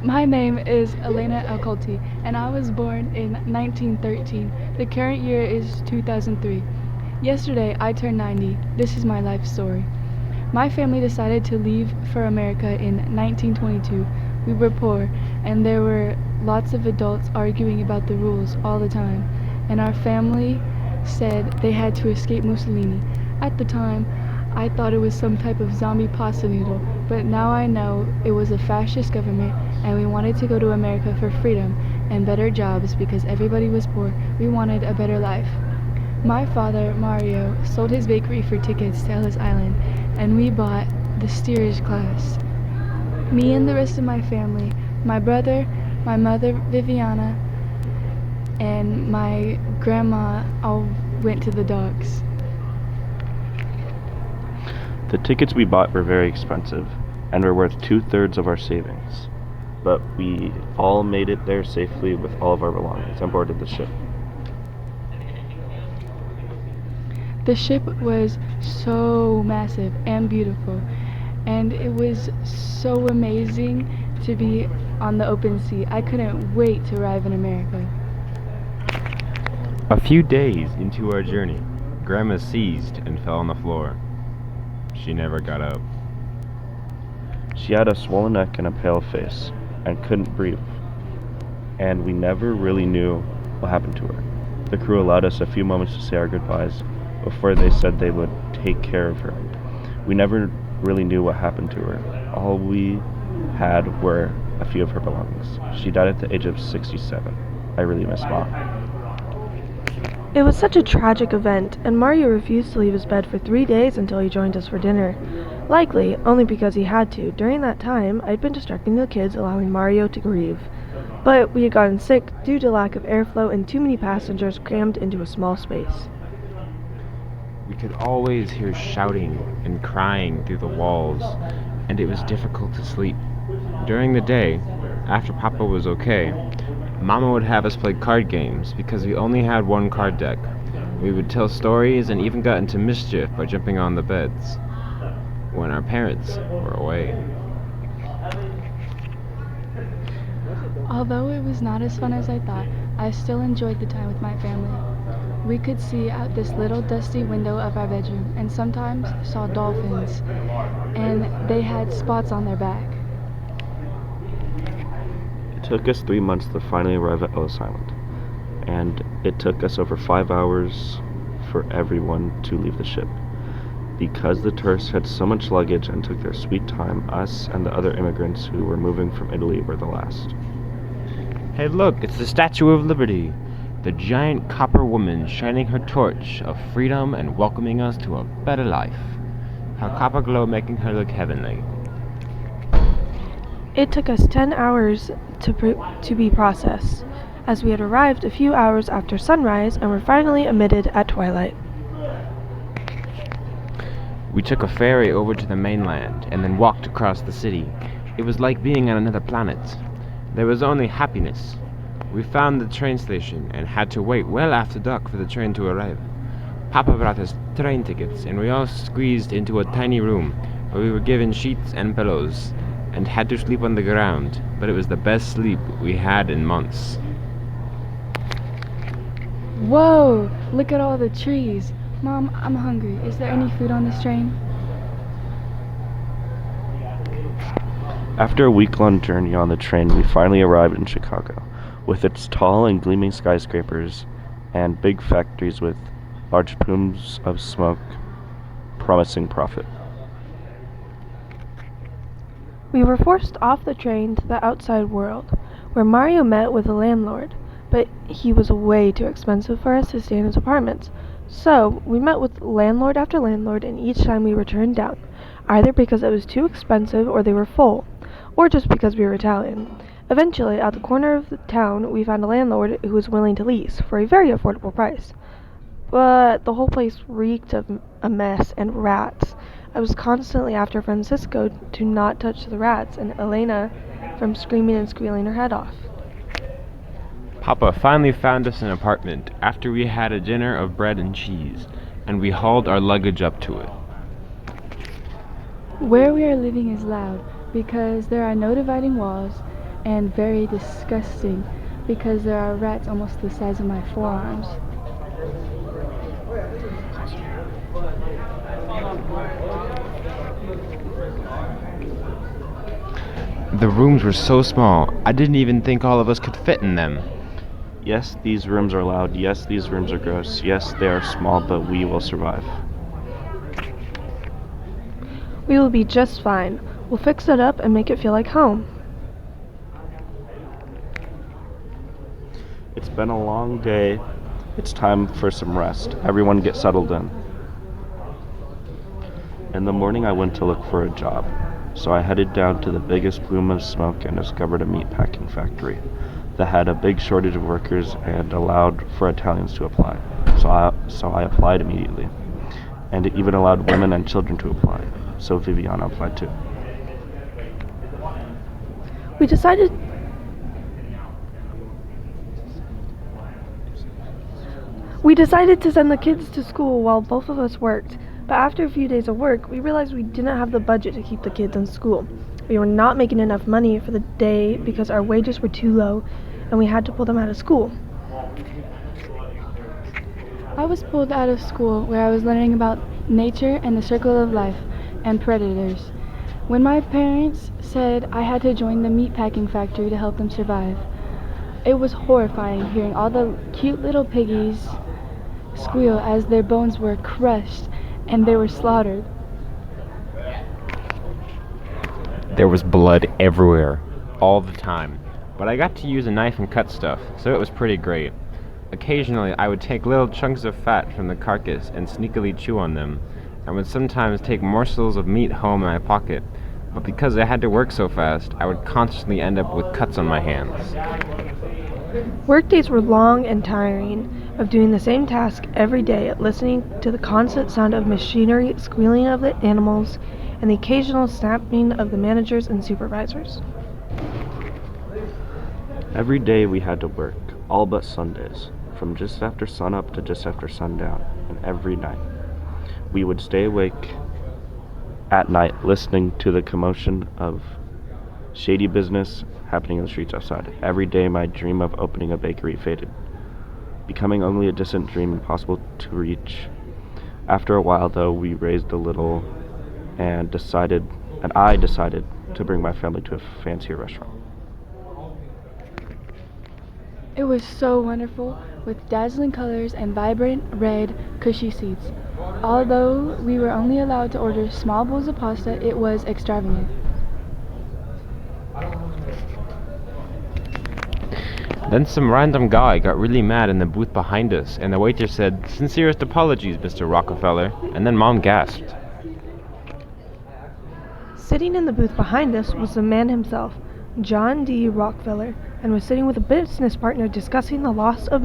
My name is Elena Accolti, and I was born in 1913. The current year is 2003. Yesterday, I turned 90. This is my life story. My family decided to leave for America in 1922. We were poor, and there were lots of adults arguing about the rules all the time, and our family said they had to escape Mussolini. At the time, I thought it was some type of zombie pasta noodle, but now I know it was a fascist government, and we wanted to go to America for freedom and better jobs because everybody was poor. We wanted a better life. My father, Mario, sold his bakery for tickets to Ellis Island, and we bought the steerage class. Me and the rest of my family, my brother, my mother, Viviana, and my grandma all went to the docks. The tickets we bought were very expensive and were worth 2/3 of our savings, but we all made it there safely with all of our belongings and boarded the ship. The ship was so massive and beautiful, and it was so amazing to be on the open sea. I couldn't wait to arrive in America. A few days into our journey, Grandma seized and fell on the floor. She never got up. She had a swollen neck and a pale face and couldn't breathe, and we never really knew what happened to her. The crew allowed us a few moments to say our goodbyes before they said they would take care of her. We never really knew what happened to her. All we had were a few of her belongings. She died at the age of 67. I really miss Mom. It was such a tragic event, and Mario refused to leave his bed for 3 days until he joined us for dinner. Likely, only because he had to. During that time, I'd been distracting the kids, allowing Mario to grieve. But we had gotten sick due to lack of airflow and too many passengers crammed into a small space. We could always hear shouting and crying through the walls, and it was difficult to sleep. During the day, after Papa was okay, Mama would have us play card games because we only had one card deck. We would tell stories and even got into mischief by jumping on the beds when our parents were away. Although it was not as fun as I thought, I still enjoyed the time with my family. We could see out this little dusty window of our bedroom and sometimes saw dolphins, and they had spots on their back. It took us 3 months to finally arrive at Ellis Island, and it took us over 5 hours for everyone to leave the ship. Because the tourists had so much luggage and took their sweet time, us and the other immigrants who were moving from Italy were the last. Hey look, it's the Statue of Liberty, the giant copper woman shining her torch of freedom and welcoming us to a better life. Her copper glow making her look heavenly. It took us 10 hours to be processed, as we had arrived a few hours after sunrise and were finally admitted at twilight. We took a ferry over to the mainland and then walked across the city. It was like being on another planet. There was only happiness. We found the train station and had to wait well after dark for the train to arrive. Papa brought us train tickets and we all squeezed into a tiny room where we were given sheets and pillows and had to sleep on the ground, but it was the best sleep we had in months. Whoa! Look at all the trees. Mom, I'm hungry. Is there any food on this train? After a week-long journey on the train, we finally arrived in Chicago, with its tall and gleaming skyscrapers and big factories with large plumes of smoke promising profit. We were forced off the train to the outside world, where Mario met with a landlord, but he was way too expensive for us to stay in his apartments. So, we met with landlord after landlord, and each time we were turned down, either because it was too expensive or they were full, or just because we were Italian. Eventually, at the corner of the town, we found a landlord who was willing to lease for a very affordable price. But the whole place reeked of a mess and rats. I was constantly after Francesco to not touch the rats, and Elena from screaming and squealing her head off. Papa finally found us an apartment after we had a dinner of bread and cheese, and we hauled our luggage up to it. Where we are living is loud because there are no dividing walls and very disgusting because there are rats almost the size of my forearms. The rooms were so small, I didn't even think all of us could fit in them. Yes, these rooms are loud. Yes, these rooms are gross. Yes, they are small, but we will survive. We will be just fine. We'll fix it up and make it feel like home. It's been a long day. It's time for some rest. Everyone get settled in. In the morning, I went to look for a job. So I headed down to the biggest plume of smoke and discovered a meatpacking factory that had a big shortage of workers and allowed for Italians to apply. So I applied immediately. And it even allowed women and children to apply. So Viviana applied too. We decided to send the kids to school while both of us worked. But after a few days of work, we realized we didn't have the budget to keep the kids in school. We were not making enough money for the day because our wages were too low, and we had to pull them out of school. I was pulled out of school where I was learning about nature and the circle of life and predators. When my parents said I had to join the meatpacking factory to help them survive, it was horrifying hearing all the cute little piggies squeal as their bones were crushed and they were slaughtered. There was blood everywhere, all the time. But I got to use a knife and cut stuff, so it was pretty great. Occasionally, I would take little chunks of fat from the carcass and sneakily chew on them. I would sometimes take morsels of meat home in my pocket, but because I had to work so fast, I would constantly end up with cuts on my hands. Workdays were long and tiring, of doing the same task every day, listening to the constant sound of machinery, squealing of the animals, and the occasional snapping of the managers and supervisors. Every day we had to work, all but Sundays, from just after sunup to just after sundown, and every night. We would stay awake at night listening to the commotion of shady business happening in the streets outside. Every day my dream of opening a bakery faded, becoming only a distant dream impossible to reach. After a while, though, we raised a little and I decided to bring my family to a fancier restaurant. It was so wonderful with dazzling colors and vibrant red cushy seats. Although we were only allowed to order small bowls of pasta, it was extravagant. Then some random guy got really mad in the booth behind us, and the waiter said, "Sincerest apologies, Mr. Rockefeller," and then Mom gasped. Sitting in the booth behind us was the man himself, John D. Rockefeller, and was sitting with a business partner discussing the loss of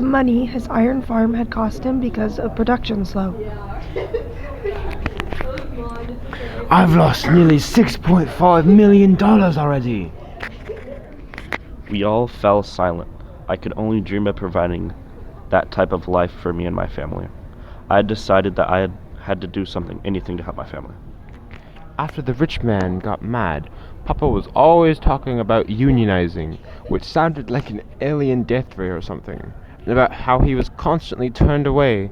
money his iron farm had cost him because of production slow. I've lost nearly $6.5 million already. We all fell silent. I could only dream of providing that type of life for me and my family. I had decided that I had to do anything to help my family. After the rich man got mad, Papa was always talking about unionizing, which sounded like an alien death ray or something, and about how he was constantly turned away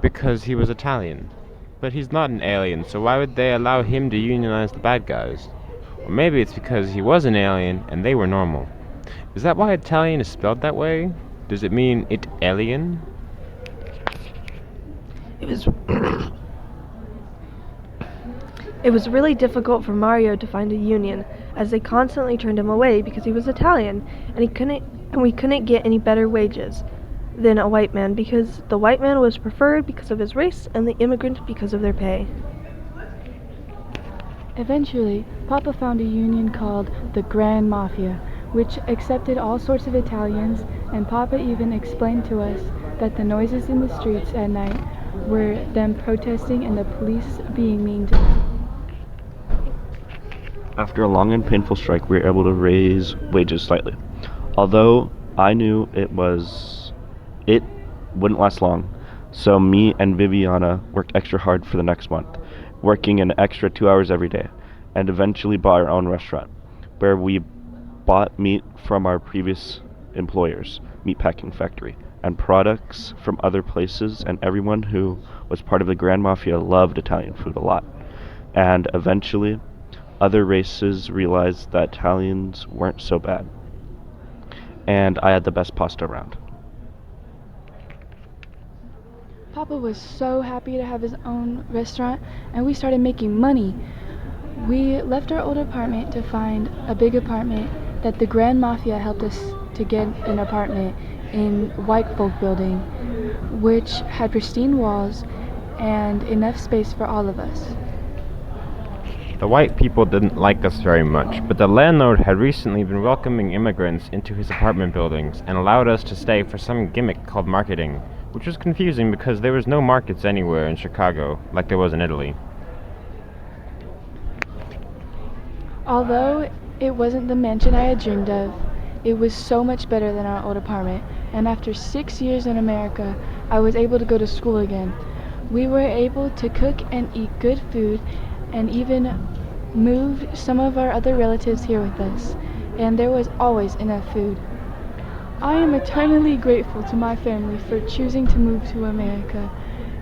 because he was Italian. But he's not an alien, so why would they allow him to unionize the bad guys? Or maybe it's because he was an alien and they were normal. Is that why Italian is spelled that way? Does it mean it-alien? It was really difficult for Mario to find a union, as they constantly turned him away because he was Italian, and we couldn't get any better wages than a white man because the white man was preferred because of his race and the immigrant because of their pay. Eventually, Papa found a union called the Grand Mafia, which accepted all sorts of Italians, and Papa even explained to us that the noises in the streets at night were them protesting and the police being mean to them. After a long and painful strike, we were able to raise wages slightly. Although I knew it wouldn't last long, so me and Viviana worked extra hard for the next month, working an extra 2 hours every day, and eventually bought our own restaurant. where we bought meat from our previous employers, meatpacking factory, and products from other places, and everyone who was part of the Grand Mafia loved Italian food a lot. And eventually, other races realized that Italians weren't so bad. And I had the best pasta around. Papa was so happy to have his own restaurant, and we started making money. We left our old apartment to find a big apartment that the Grand Mafia helped us to get an apartment in White Folk Building, which had pristine walls and enough space for all of us. The white people didn't like us very much, but the landlord had recently been welcoming immigrants into his apartment buildings and allowed us to stay for some gimmick called marketing, which was confusing because there was no markets anywhere in Chicago like there was in Italy. Although it wasn't the mansion I had dreamed of, it was so much better than our old apartment, and after 6 years in America, I was able to go to school again. We were able to cook and eat good food, and even moved some of our other relatives here with us, and there was always enough food. I am eternally grateful to my family for choosing to move to America,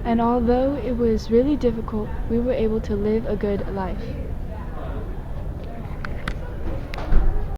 and although it was really difficult, we were able to live a good life.